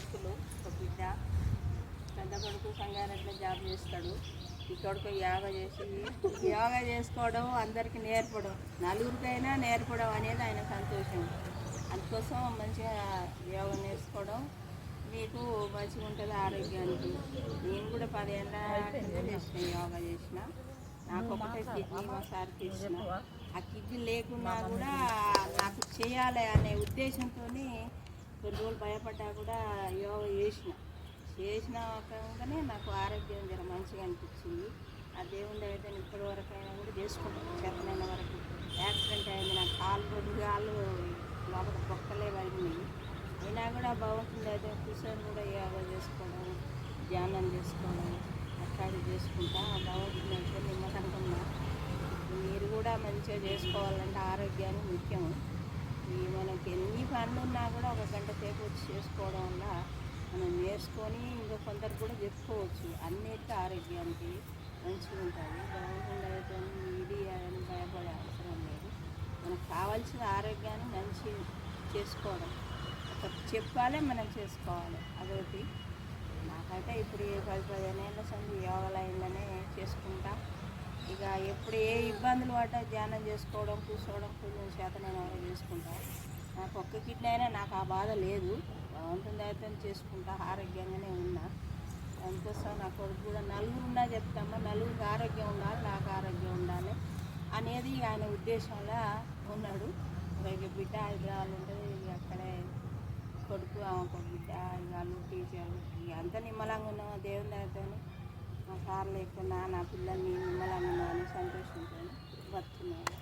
కొడుకులు, ఒక బిడ్డ. పెద్ద కొడుకు సంగారెడ్డిలో జాబ్ చేస్తాడు. ఈ కొడుకు యోగా చేసుకోవడం అందరికీ నేర్పడం, నలుగురికైనా నేర్పడం అనేది ఆయన సంతోషం. అందుకోసం మంచిగా యోగా నేర్చుకోవడం మీకు మంచిగా ఉంటుంది ఆరోగ్యానికి. నేను కూడా 10 ఏళ్ళ చేసిన యోగా చేసిన. నాకు ఒకటే కిడ్నీ మా సార్కి ఇచ్చిన. ఆ కిడ్నీ లేకున్నా కూడా నాకు చేయాలి అనే ఉద్దేశంతో కొన్ని రోజులు భయపడ్డా కూడా యోగా చేసినాకనే నాకు ఆరోగ్యం జర మంచిగా అనిపించింది. ఆ దేవుని అయితే ఇప్పటి వరకు అయినా కూడా చేసుకుంటాను. చేతనైన వరకు యాక్సిడెంట్ అయింది, నాకు రెండు కాళ్ళు లోపల పొక్కలే పడినాయి. అయినా కూడా బాగుంటుంది. అయితే కూర్చొని కూడా యోగా చేసుకోవడం, ధ్యానం చేసుకోవడం అట్లాంటివి చేసుకుంటా బాగుంటుంది. అయితే నిమ్మకంగా మీరు కూడా మంచిగా చేసుకోవాలంటే ఆరోగ్యాన్ని ముఖ్యం. మనకి ఎన్ని పనులు ఉన్నా కూడా ఒక గంట సేపు వచ్చి చేసుకోవడం వల్ల మనం నేర్చుకొని ఇంకా కొందరు కూడా చెప్పుకోవచ్చు. అన్నిటికీ ఆరోగ్యానికి మంచిగా ఉంటుంది. బాగుంటుంది. ఇది అని భయపడే అవసరం లేదు. మనకు కావాల్సిన ఆరోగ్యాన్ని మంచి చేసుకోవడం చెప్పాలి, మనం చేసుకోవాలి. అదొకటి. నాకైతే ఇప్పుడు 10-15 ఏళ్ళ సంది యోగా లైన్లోనే చేసుకుంటా. ఇక ఎప్పుడు ఏ ఇబ్బందులు పడ్డా ధ్యానం చేసుకోవడం, కూర్చోవడం కొంచెం చేతనైన చేసుకుంటా. నాకు ఒక్క కిడ్నీ అయినా నాకు ఆ బాధ లేదు. బాగుంటుంది. అయితే చేసుకుంటా, ఆరోగ్యంగానే ఉన్నా. అందుకోసం నా కొడుకు కూడా నలుగురు ఉన్నా చెప్తామా, నలుగురికి ఆరోగ్యం ఉండాలి, నాకు ఆరోగ్యం ఉండాలి అనేది ఆయన ఉద్దేశంలో ఉన్నాడు. ఇక బిడ్డ హైదరాబాద్ ఉంటుంది. అక్కడే కొడుకు, ఒక బిడ్డ, వాళ్ళు టీచర్లు. ఇక అంతా నిమ్మలంగా ఉన్నాము దేవుని దయతో. మా సార్ లేకున్నా నా పిల్లల్ని నిమ్మలంగా ఉన్నామని సంతోషంతో బతున్నాను.